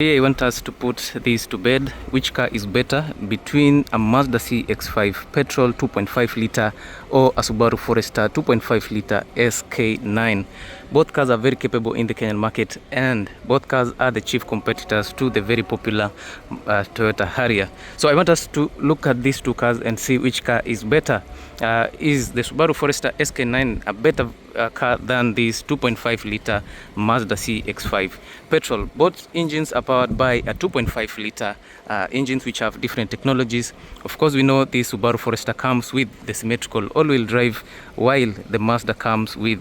Here I want us to put this to bed. Which car is better between a Mazda CX5 petrol 2.5 liter or a Subaru Forester 2.5 liter SK9? Both cars are very capable in the Kenyan market, and both cars are the chief competitors to the very popular Toyota Harrier. So I want us to look at these two cars and see which car is better. Is the Subaru Forester SK9 a better car than this 2.5 liter Mazda CX5 petrol? Both engines are powered by a 2.5 liter engines which have different technologies. Of course, we know the Subaru Forester comes with the symmetrical all-wheel drive, while the Mazda comes with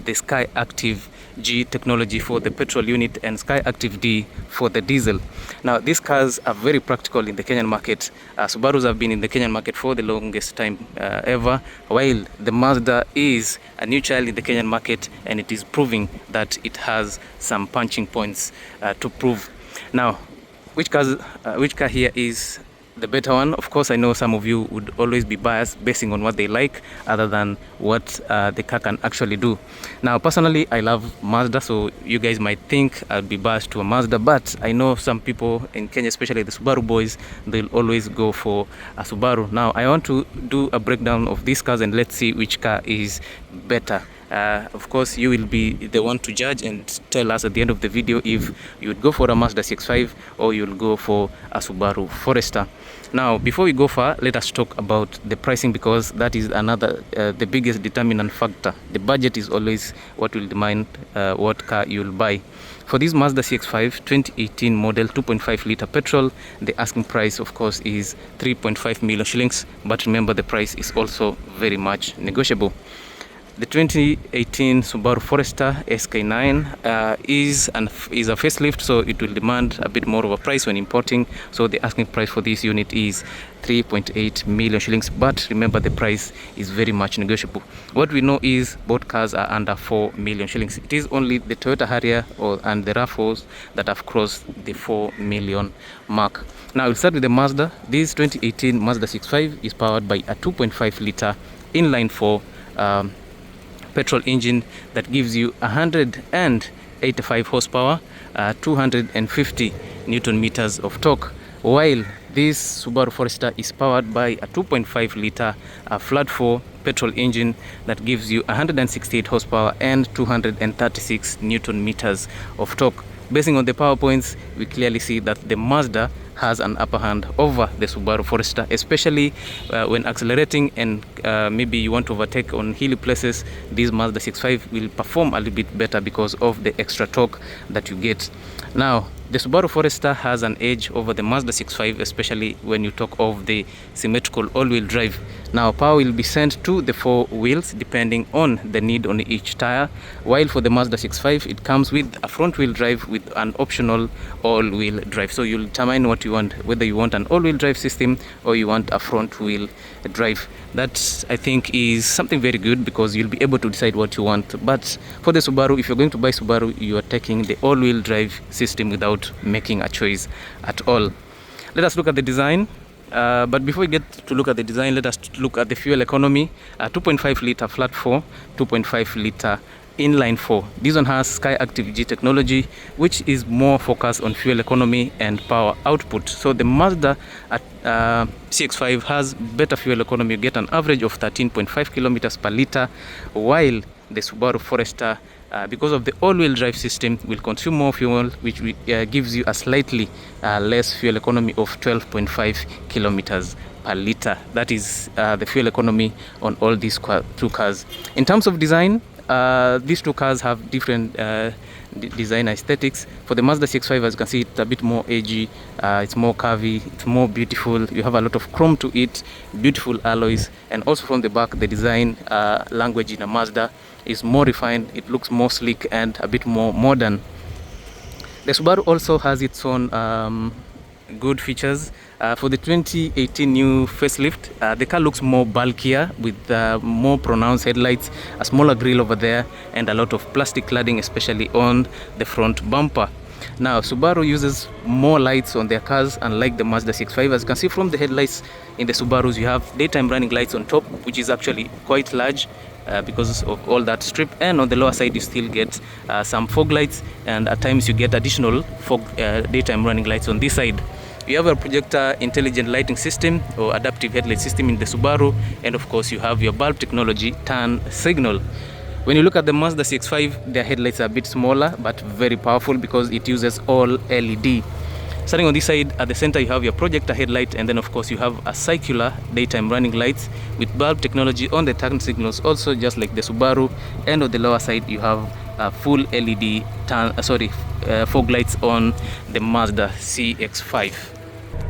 the Sky Active G technology for the petrol unit and Sky Active D for the diesel. Now, these cars are very practical in the Kenyan market. Subarus have been in the Kenyan market for the longest time ever, while the Mazda is a new child in the Kenyan market, and it is proving that it has some punching points to prove. Now, which car here is the better one? Of course, I know some of you would always be biased basing on what they like other than what the car can actually do. Now, personally, I love Mazda, so you guys might think I'll be biased to a Mazda, but I know some people in Kenya, especially the Subaru boys, they'll always go for a Subaru. Now, I want to do a breakdown of these cars and let's see which car is better. Of course, you will be the one to judge and tell us at the end of the video if you would go for a Mazda CX5 or you'll go for a Subaru Forester. Now, before we go far, let us talk about the pricing, because that is another, the biggest determinant factor. The budget is always what will determine what car you'll buy. For this Mazda CX5 2018 model 2.5 liter petrol, the asking price, of course, is 3.5 million shillings. But remember, the price is also very much negotiable. The 2018 Subaru Forester SK9 is a facelift, so it will demand a bit more of a price when importing. So the asking price for this unit is 3.8 million shillings. But remember, the price is very much negotiable. What we know is both cars are under 4 million shillings. It is only the Toyota Harrier and the RAV4s that have crossed the 4 million mark. Now, we'll start with the Mazda. This 2018 Mazda CX5 is powered by a 2.5 liter inline 4 petrol engine that gives you 185 horsepower, 250 newton meters of torque, while this Subaru Forester is powered by a 2.5 liter flat 4 petrol engine that gives you 168 horsepower and 236 newton meters of torque. Basing on the power points, we clearly see that the Mazda has an upper hand over the Subaru Forester, especially when accelerating and maybe you want to overtake on hilly places. This Mazda CX5 will perform a little bit better because of the extra torque that you get. Now, the Subaru Forester has an edge over the Mazda CX5, especially when you talk of the symmetrical all-wheel drive. Now, power will be sent to the 4 wheels depending on the need on each tire, while for the Mazda CX5, it comes with a front-wheel drive with an optional all-wheel drive. So you'll determine what you want, whether you want an all-wheel drive system or you want a front-wheel drive. That, I think, is something very good because you'll be able to decide what you want. But for the Subaru, if you're going to buy Subaru, you are taking the all-wheel drive system without making a choice at all. Let us look at the design. But before we get to look at the design, let us look at the fuel economy. 2.5 liter flat 4, 2.5 liter inline 4. This one has Sky Active G technology, which is more focused on fuel economy and power output. So the Mazda CX5 has better fuel economy. You get an average of 13.5 kilometers per liter, while the Subaru Forester, because of the all-wheel drive system, will consume more fuel, which gives you a slightly less fuel economy of 12.5 kilometers per liter. That is the fuel economy on all these two cars. In terms of design, these two cars have different design aesthetics. For the Mazda CX5, as you can see, it's a bit more edgy, it's more curvy, it's more beautiful. You have a lot of chrome to it, beautiful alloys, and also from the back, the design language in a Mazda is more refined. It looks more sleek and a bit more modern. The Subaru also has its own good features. For the 2018 new facelift, the car looks more bulkier with more pronounced headlights, a smaller grille over there, and a lot of plastic cladding, especially on the front bumper. Now, Subaru uses more lights on their cars, unlike the Mazda CX5. As you can see from the headlights in the Subarus, you have daytime running lights on top, which is actually quite large. because of all that strip. And on the lower side you still get some fog lights, and at times you get additional fog daytime running lights on this side. You have a projector intelligent lighting system or adaptive headlight system in the Subaru, and of course you have your bulb technology turn signal. When you look at the Mazda CX5, their headlights are a bit smaller but very powerful because it uses all LED. Starting on this side, at the center you have your projector headlight, and then of course you have a circular daytime running lights with bulb technology on the turn signals also, just like the Subaru. And on the lower side you have full LED fog lights on the Mazda CX5.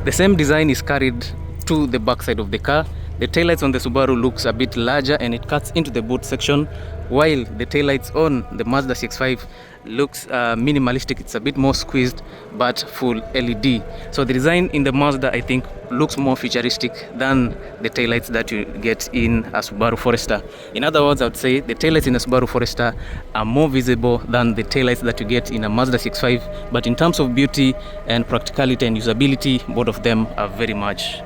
The same design is carried to the back side of the car. The taillights on the Subaru looks a bit larger and it cuts into the boot section, while the taillights on the Mazda CX5 looks minimalistic. It's a bit more squeezed but full LED. So the design in the Mazda, I think, looks more futuristic than the taillights that you get in a Subaru Forester. In other words, I would say the taillights in a Subaru Forester are more visible than the taillights that you get in a Mazda CX5, but in terms of beauty and practicality and usability, both of them are very much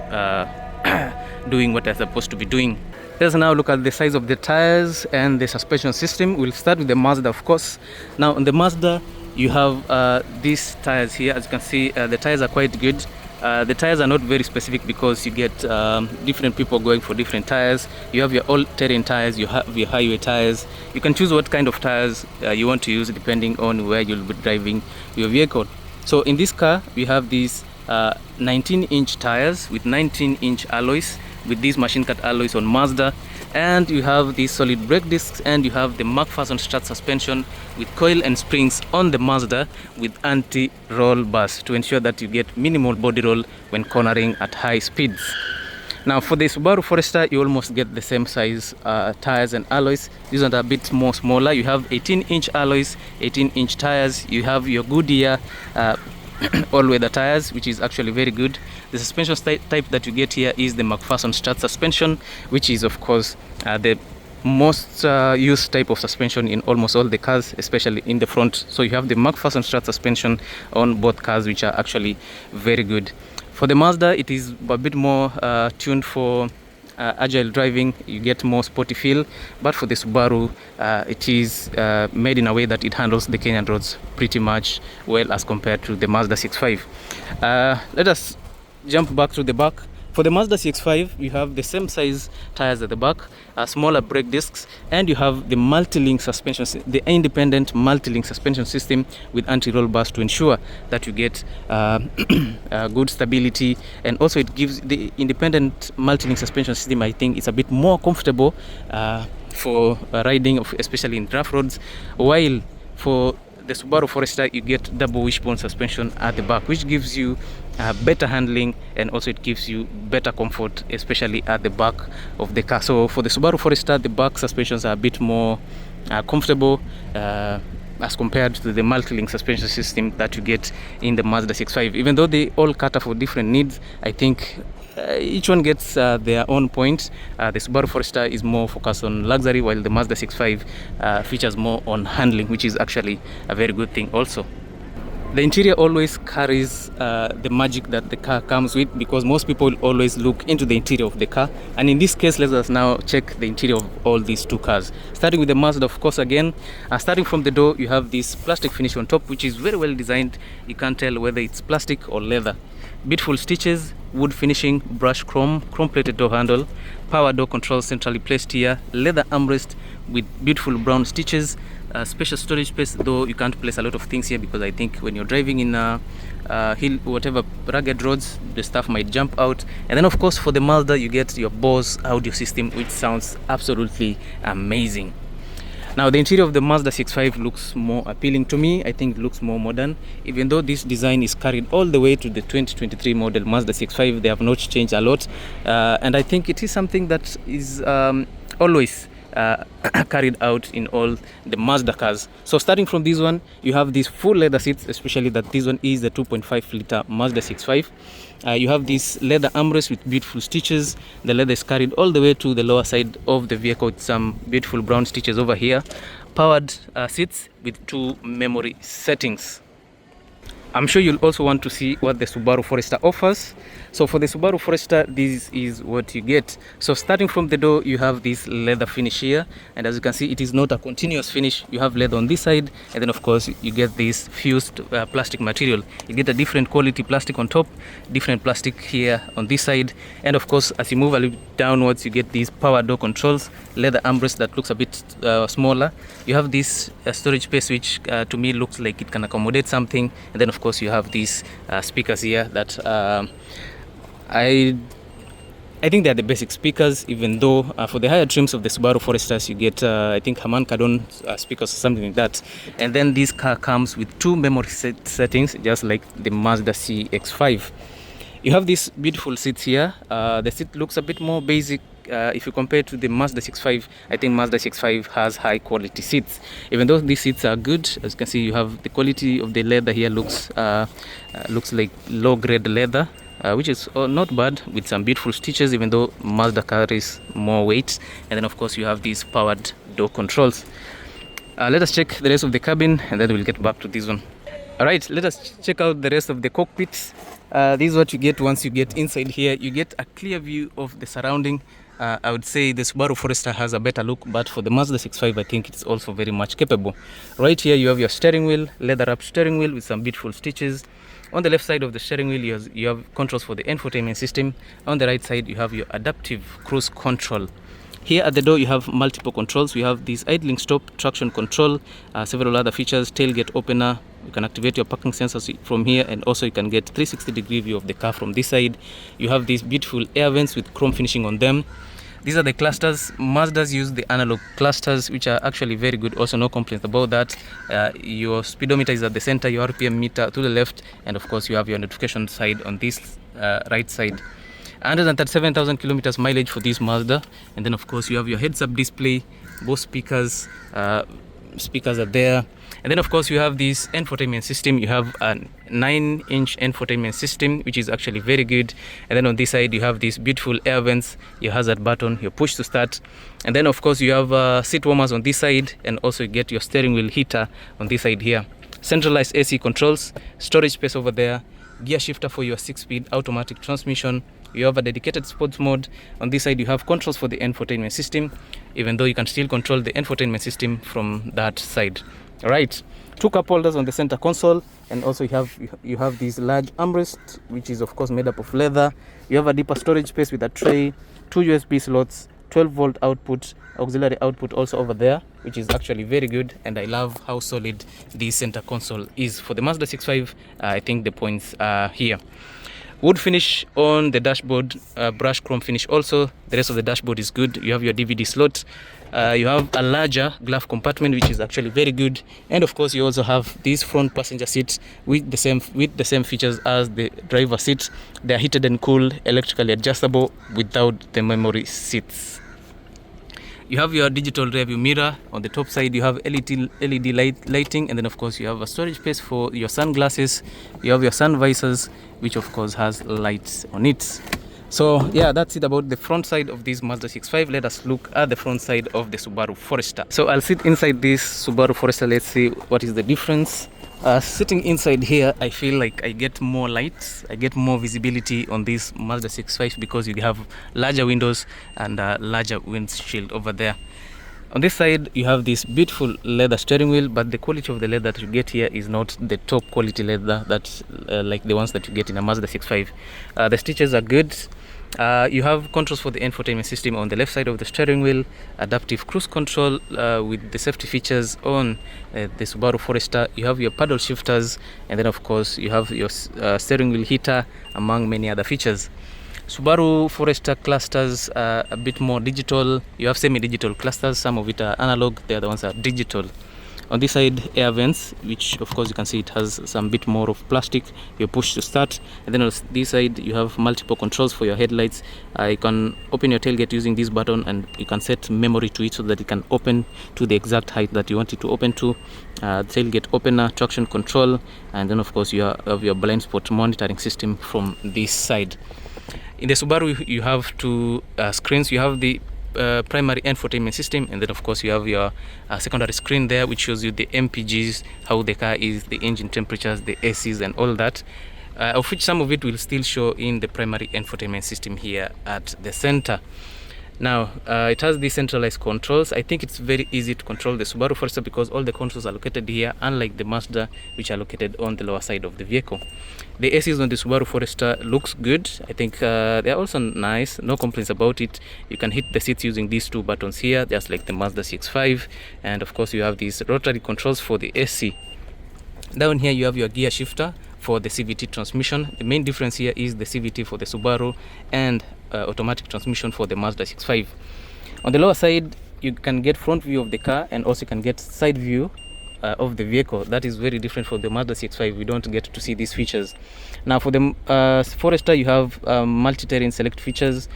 doing what they're supposed to be doing. Let's now look at the size of the tires and the suspension system. We'll start with the Mazda, of course. Now on the Mazda you have these tires here. As you can see, the tires are quite good. The tires are not very specific because you get different people going for different tires. You have your all-terrain tires, you have your highway tires. You can choose what kind of tires you want to use depending on where you'll be driving your vehicle. So in this car we have these 19-inch tires with 19-inch alloys, with these machine cut alloys on Mazda, and you have these solid brake discs, and you have the McPherson strut suspension with coil and springs on the Mazda with anti-roll bars to ensure that you get minimal body roll when cornering at high speeds. Now for the Subaru Forester you almost get the same size tires and alloys. These are a bit more smaller. You have 18-inch alloys, 18-inch tires. You have your Goodyear all-weather tires, which is actually very good. The suspension type that you get here is the McPherson strut suspension, which is of course the most used type of suspension in almost all the cars, especially in the front. So you have the McPherson strut suspension on both cars, which are actually very good. For the Mazda, it is a bit more tuned for agile driving. You get more sporty feel, but for the Subaru it is made in a way that it handles the Kenyan roads pretty much well as compared to the Mazda CX5. Let us jump back to the back. For the Mazda CX5 you have the same size tires at the back, smaller brake discs, and you have the multi-link suspension, the independent multi-link suspension system with anti-roll bars to ensure that you get good stability. And also it gives the independent multi-link suspension system, I think it's a bit more comfortable for riding, especially in rough roads, while for the Subaru Forester you get double wishbone suspension at the back, which gives you better handling, and also it gives you better comfort, especially at the back of the car. So for the Subaru Forester, the back suspensions are a bit more comfortable as compared to the multi-link suspension system that you get in the Mazda CX5. Even though they all cater for different needs, I think each one gets their own point. The Subaru Forester is more focused on luxury, while the Mazda CX5 features more on handling, which is actually a very good thing also. The interior always carries the magic that the car comes with, because most people always look into the interior of the car. And in this case, let us now check the interior of all these two cars. Starting with the Mazda, of course, again, starting from the door, you have this plastic finish on top, which is very well designed. You can't tell whether it's plastic or leather. Beautiful stitches, wood finishing, brushed chrome plated door handle, power door controls centrally placed here, leather armrest with beautiful brown stitches, special storage space, though you can't place a lot of things here because I think when you're driving in hill, whatever rugged roads, the stuff might jump out. And then of course for the Mazda you get your Bose audio system, which sounds absolutely amazing. Now the interior of the Mazda CX5 looks more appealing to me. I think it looks more modern, even though this design is carried all the way to the 2023 model Mazda CX5. They have not changed a lot, and I think it is something that is always carried out in all the Mazda cars. So starting from this one, you have these full leather seats, especially that this one is the 2.5 liter Mazda CX5. You have this leather armrest with beautiful stitches. The leather is carried all the way to the lower side of the vehicle with some beautiful brown stitches over here. Powered seats with 2 memory settings. I'm sure you'll also want to see what the Subaru Forester offers. So for the Subaru Forester, this is what you get. So starting from the door, you have this leather finish here, and as you can see, it is not a continuous finish. You have leather on this side, and then of course you get this fused plastic material. You get a different quality plastic on top, different plastic here on this side, and of course as you move a little downwards, you get these power door controls, leather armrest that looks a bit smaller. You have this storage space which to me looks like it can accommodate something, and then of course you have these speakers here that I think they're the basic speakers, even though for the higher trims of the Subaru Foresters you get I think Harman Kardon speakers or something like that. And then this car comes with 2 memory settings, just like the Mazda CX5. You have these beautiful seats here. The seat looks a bit more basic. If you compare to the Mazda CX5, I think Mazda CX5 has high quality seats. Even though these seats are good, as you can see, you have the quality of the leather here looks like low grade leather, which is not bad, with some beautiful stitches, even though Mazda carries more weight. And then of course you have these powered door controls. Let us check the rest of the cabin, and then we'll get back to this one. Alright, let us check out the rest of the cockpit. This is what you get once you get inside here. You get a clear view of the surrounding. I would say the Subaru Forester has a better look, but for the Mazda CX5 I think it's also very much capable. Right here you have your steering wheel, leather wrapped steering wheel with some beautiful stitches. On the left side of the steering wheel you have controls for the infotainment system. On the right side you have your adaptive cruise control. Here at the door you have multiple controls. We have this idling stop, traction control, several other features, tailgate opener. You can activate your parking sensors from here, and also you can get 360-degree view of the car from this side. You have these beautiful air vents with chrome finishing on them. These are the clusters. Mazdas use the analog clusters, which are actually very good. Also no complaints about that. Your speedometer is at the center, your RPM meter to the left, and of course you have your notification side on this right side. 137,000 kilometers mileage for this Mazda. And then of course you have your heads-up display, both speakers are there. And then of course you have this infotainment system. You have a 9-inch infotainment system, which is actually very good. And then on this side you have these beautiful air vents, your hazard button, your push to start. And then of course you have seat warmers on this side, and also you get your steering wheel heater on this side here. Centralized AC controls, storage space over there, gear shifter for your 6-speed automatic transmission. You have a dedicated sports mode. On this side you have controls for the infotainment system, even though you can still control the infotainment system from that side. Alright, 2 cup holders on the center console, and also you have this large armrest, which is of course made up of leather. You have a deeper storage space with a tray, 2 USB slots, 12-volt output, auxiliary output also over there, which is actually very good, and I love how solid this center console is. For the Mazda CX5, I think the points are here. Wood finish on the dashboard, brush chrome finish also. The rest of the dashboard is good. You have your DVD slot. You have a larger glove compartment, which is actually very good. And of course you also have these front passenger seats with the same features as the driver seat. They are heated and cooled, electrically adjustable without the memory seats. You have your digital rearview mirror. On the top side you have LED lighting, and then of course you have a storage space for your sunglasses. You have your sun visors, which of course has lights on it. So yeah, that's it about the front side of this Mazda CX5. Let us look at the front side of the Subaru Forester. So I'll sit inside this Subaru Forester. Let's see what is the difference. Sitting inside here, I feel like I get more lights, I get more visibility on this Mazda CX5 because you have larger windows and a larger windshield over there. On this side you have this beautiful leather steering wheel, but the quality of the leather that you get here is not the top quality leather that's like the ones that you get in a Mazda CX5. The stitches are good. You have controls for the infotainment system on the left side of the steering wheel, adaptive cruise control with the safety features on the Subaru Forester. You have your paddle shifters, and then of course you have your steering wheel heater, among many other features. Subaru Forester clusters are a bit more digital. You have semi-digital clusters, some of it are analog, the other ones are digital. On this side, air vents, which of course you can see it has some bit more of plastic. You push to start, and then on this side you have multiple controls for your headlights. You can open your tailgate using this button, and you can set memory to it so that it can open to the exact height that you want it to open to. Tailgate opener, traction control, and then of course you have your blind spot monitoring system from this side. In the Subaru you have 2 screens. You have the primary infotainment system, and then of course you have your secondary screen there, which shows you the MPGs, how the car is, the engine temperatures, the ACs and all that, of which some of it will still show in the primary infotainment system here at the center. Now it has these centralized controls. I think it's very easy to control the Subaru Forester because all the controls are located here, unlike the Mazda, which are located on the lower side of the vehicle. The ACs on the Subaru Forester looks good. I think they're also nice, no complaints about it. You can hit the seats using these two buttons here, just like the Mazda CX5, and of course you have these rotary controls for the AC. Down here you have your gear shifter for the CVT transmission. The main difference here is the CVT for the Subaru and automatic transmission for the Mazda CX5. On the lower side you can get front view of the car, and also you can get side view of the vehicle. That is very different from the Mazda CX5. We don't get to see these features. Now for the Forester you have multi-terrain select features.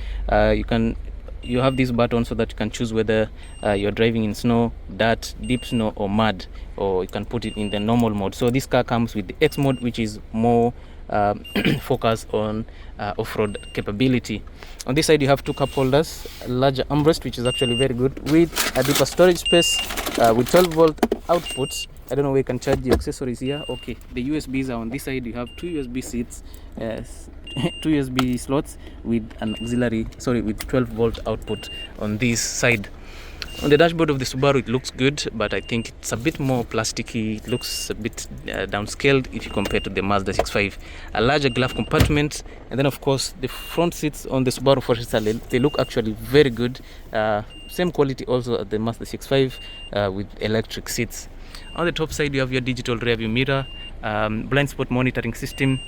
You have this button so that you can choose whether you're driving in snow, dirt, deep snow or mud, or you can put it in the normal mode. So this car comes with the X mode, which is more focus on off-road capability. On this side you have two cup holders, a larger armrest, which is actually very good, with a deeper storage space, with 12-volt outputs. I don't know where you can charge the accessories here. Okay, the USBs are on this side. You have two USB seats, two USB slots with an auxiliary, with 12-volt output on this side. On the dashboard of the Subaru it looks good, but I think it's a bit more plasticky. It looks a bit downscaled if you compare to the Mazda CX5. A larger glove compartment, and then of course the front seats on the Subaru Forester, they look actually very good. Same quality also at the Mazda CX5 with electric seats. On the top side you have your digital rear view mirror, blind spot monitoring system,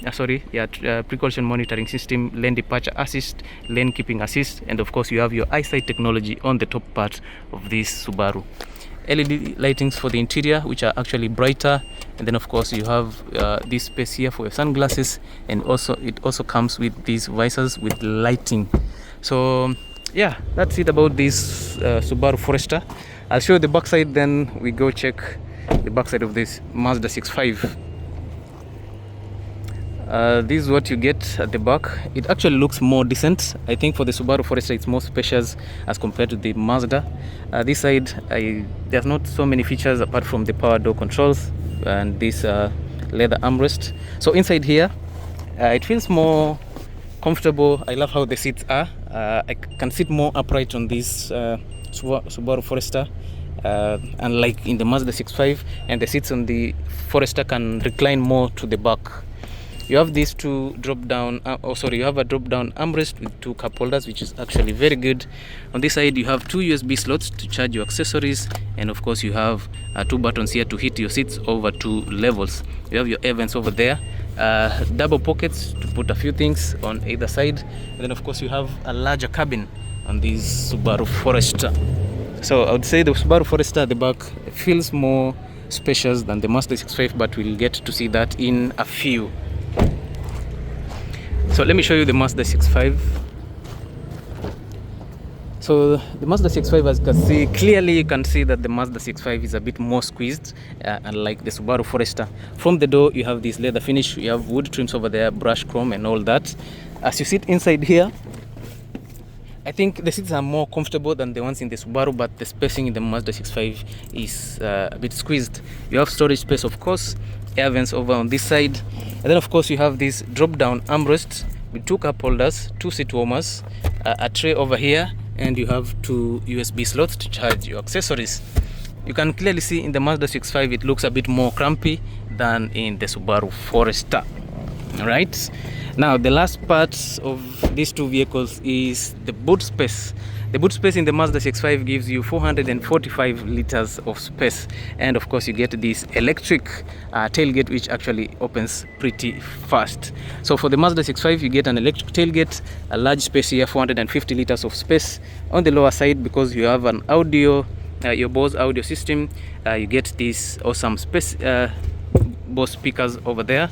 precaution monitoring system, lane departure assist, lane keeping assist, and of course you have your eyesight technology on the top part of this Subaru. LED lightings for the interior, which are actually brighter, and then of course you have this space here for your sunglasses, and also it also comes with these visors with lighting. So yeah, that's it about this Subaru Forester. I'll show you the backside, then we go check the backside of this Mazda CX5. This is what you get at the back. It actually looks more decent. I think for the Subaru Forester it's more spacious as compared to the Mazda. This side there's not so many features apart from the power door controls and this leather armrest. So inside here it feels more comfortable. I love how the seats are. I can sit more upright on this Subaru Forester, unlike in the Mazda CX5, and the seats on the Forester can recline more to the back. You have these two you have a drop down armrest with two cup holders, which is actually very good. On this side you have two USB slots to charge your accessories, and of course you have two buttons here to hit your seats over two levels. You have your air vents over there, double pockets to put a few things on either side, and then of course you have a larger cabin on this Subaru Forester. So I would say the Subaru Forester at the back feels more spacious than the Mazda CX5, but we'll get to see that in a few. So let me show you the Mazda CX5. So the Mazda CX5, as you can see, clearly you can see that the Mazda CX5 is a bit more squeezed, unlike the Subaru Forester. From the door you have this leather finish, you have wood trims over there, brush chrome and all that. As you sit inside here, I think the seats are more comfortable than the ones in the Subaru, but the spacing in the Mazda CX5 is a bit squeezed. You have storage space, of course, air vents over on this side, and then of course you have this drop down armrest with two cup holders, two seat warmers, a tray over here, and you have two USB slots to charge your accessories. You can clearly see in the Mazda CX5 it looks a bit more crampy than in the Subaru Forester. Alright, now the last part of these two vehicles is the boot space. The boot space in the Mazda CX5 gives you 445 liters of space, and of course you get this electric tailgate, which actually opens pretty fast. So for the Mazda CX5 you get an electric tailgate, a large space here, 450 liters of space. On the lower side, because you have an audio, your Bose audio system, you get this awesome space, Bose speakers over there.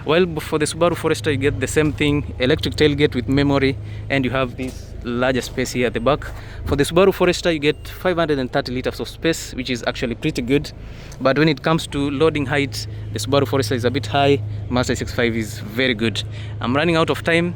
While for the Subaru Forester you get the same thing, electric tailgate with memory, and you have this larger space here at the back. For the Subaru Forester you get 530 liters of space, which is actually pretty good, but when it comes to loading height, the Subaru Forester is a bit high. Mazda CX5 is very good. I'm running out of time.